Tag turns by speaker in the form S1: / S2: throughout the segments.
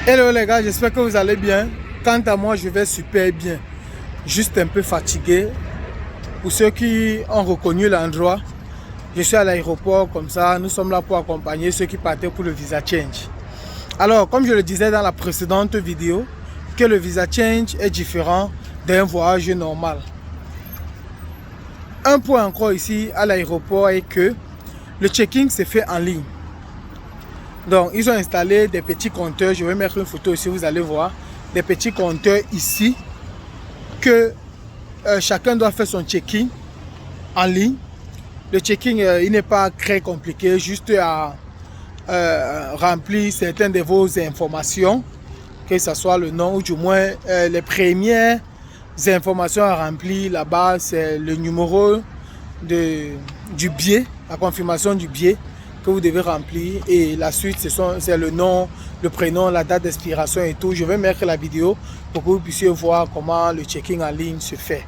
S1: Hello les gars, j'espère que vous allez bien. Quant à moi, je vais super bien. Juste un peu fatigué. Pour ceux qui ont reconnu l'endroit, je suis à l'aéroport comme ça. Nous sommes là pour accompagner ceux qui partaient pour le visa change. Alors, comme je le disais dans la précédente vidéo, que le visa change est différent d'un voyage normal. Un point encore ici à l'aéroport est que le check-in se fait en ligne. Donc, ils ont installé des petits compteurs. Je vais mettre une photo ici, vous allez voir. Des petits compteurs ici que chacun doit faire son check-in en ligne. Le check-in, il n'est pas très compliqué, juste à remplir certaines de vos informations, que ce soit le nom ou du moins les premières informations à remplir là-bas, c'est le numéro du billet, la confirmation du billet que vous devez remplir et la suite c'est le nom, le prénom, la date d'expiration et tout. Je vais mettre la vidéo pour que vous puissiez voir comment le check-in en ligne se fait.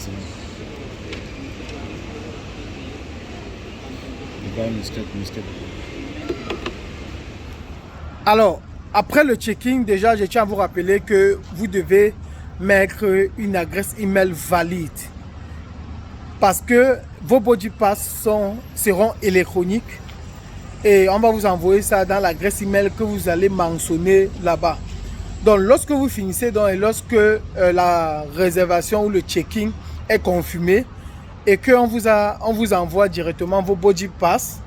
S2: c'est bon. Les gars, muscat.
S1: Alors, après le checking, déjà, je tiens à vous rappeler que vous devez mettre une adresse email valide. Parce que vos body pass seront électroniques et on va vous envoyer ça dans l'adresse email que vous allez mentionner là-bas. Donc, lorsque vous finissez et lorsque la réservation ou le checking est confirmé et qu'on vous envoie directement vos body pass,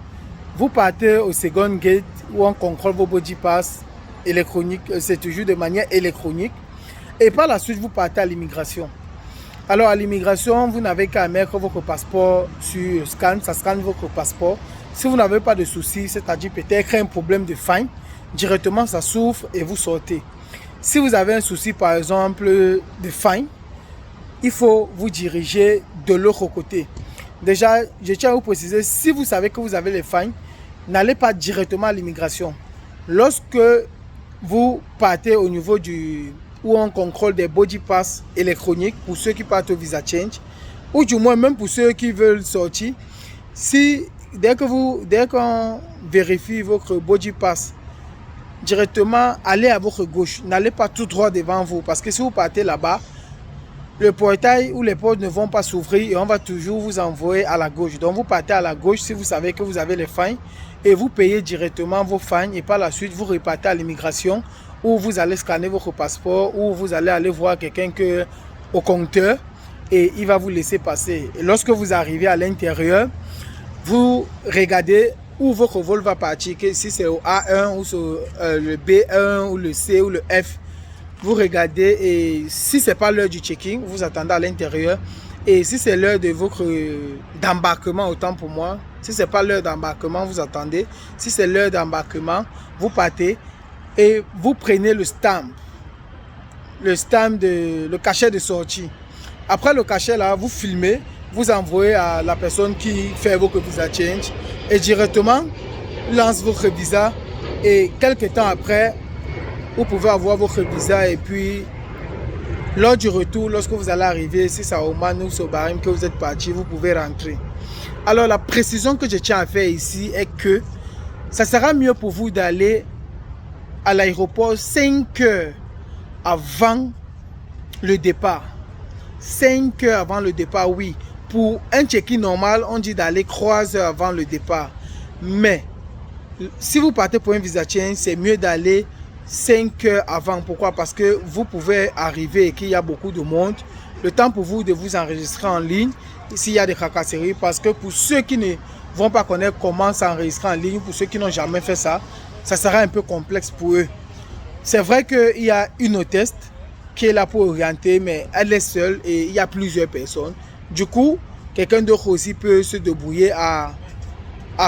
S1: vous partez au second gate où on contrôle vos body pass électroniques. C'est toujours de manière électronique. Et par la suite, vous partez à l'immigration. Alors, à l'immigration, vous n'avez qu'à mettre votre passeport sur scan. Ça scanne votre passeport. Si vous n'avez pas de soucis, c'est-à-dire peut-être un problème de fine, directement, ça s'ouvre et vous sortez. Si vous avez un souci, par exemple, de fine, il faut vous diriger de l'autre côté. Déjà, je tiens à vous préciser, si vous savez que vous avez les fines, n'allez pas directement à l'immigration. Lorsque vous partez au niveau où on contrôle des body pass électroniques pour ceux qui partent au visa change, ou du moins même pour ceux qui veulent sortir, dès qu'on vérifie votre body pass, directement, allez à votre gauche. N'allez pas tout droit devant vous parce que si vous partez là-bas, le portail ou les portes ne vont pas s'ouvrir et on va toujours vous envoyer à la gauche. Donc vous partez à la gauche si vous savez que vous avez les fines et vous payez directement vos fines et par la suite vous repartez à l'immigration où vous allez scanner votre passeport ou vous allez aller voir quelqu'un au compteur et il va vous laisser passer. Et lorsque vous arrivez à l'intérieur, vous regardez où votre vol va partir, que si c'est au A1 ou sur le B1 ou le C ou le F. Vous regardez et si ce n'est pas l'heure du checking, vous attendez à l'intérieur. Et si c'est l'heure de votre d'embarquement, autant pour moi, si ce n'est pas l'heure d'embarquement, vous attendez. Si c'est l'heure d'embarquement, vous partez et vous prenez le stamp. Le cachet de sortie. Après le cachet là, vous filmez, vous envoyez à la personne qui fait votre visa change et directement lance votre visa et quelques temps après, vous pouvez avoir votre visa et puis lors du retour, lorsque vous allez arriver, si c'est à Oman ou au Bahreïn que vous êtes parti, vous pouvez rentrer. Alors la précision que je tiens à faire ici est que ça sera mieux pour vous d'aller à l'aéroport 5 heures avant le départ. 5 heures avant le départ, oui. Pour un check-in normal, on dit d'aller 3 heures avant le départ. Mais si vous partez pour un visa change, c'est mieux d'aller 5 heures avant. Pourquoi? Parce que vous pouvez arriver et qu'il y a beaucoup de monde. Le temps pour vous de vous enregistrer en ligne, s'il y a des tracasseries, parce que pour ceux qui ne vont pas connaître comment s'enregistrer en ligne, pour ceux qui n'ont jamais fait ça, ça sera un peu complexe pour eux. C'est vrai qu'il y a une hôtesse qui est là pour orienter, mais elle est seule et il y a plusieurs personnes. Du coup, quelqu'un d'autre aussi peut se débrouiller à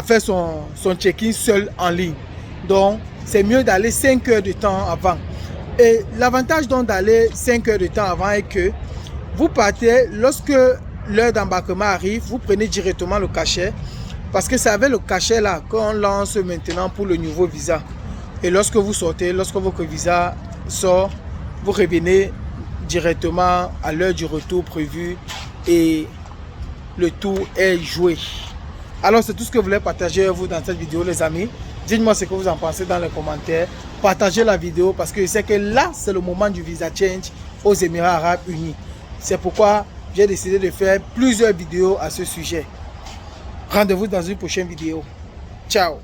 S1: faire son check-in seul en ligne. Donc, c'est mieux d'aller 5 heures de temps avant. Et l'avantage donc d'aller 5 heures de temps avant est que vous partez, lorsque l'heure d'embarquement arrive, vous prenez directement le cachet. Parce que c'est avec le cachet là qu'on lance maintenant pour le nouveau visa. Et lorsque vous sortez, lorsque votre visa sort, vous revenez directement à l'heure du retour prévu et le tour est joué. Alors c'est tout ce que je voulais partager avec vous dans cette vidéo les amis. Dites-moi ce que vous en pensez dans les commentaires. Partagez la vidéo parce que je sais que là c'est le moment du visa change aux Émirats Arabes Unis. C'est pourquoi j'ai décidé de faire plusieurs vidéos à ce sujet. Rendez-vous dans une prochaine vidéo. Ciao.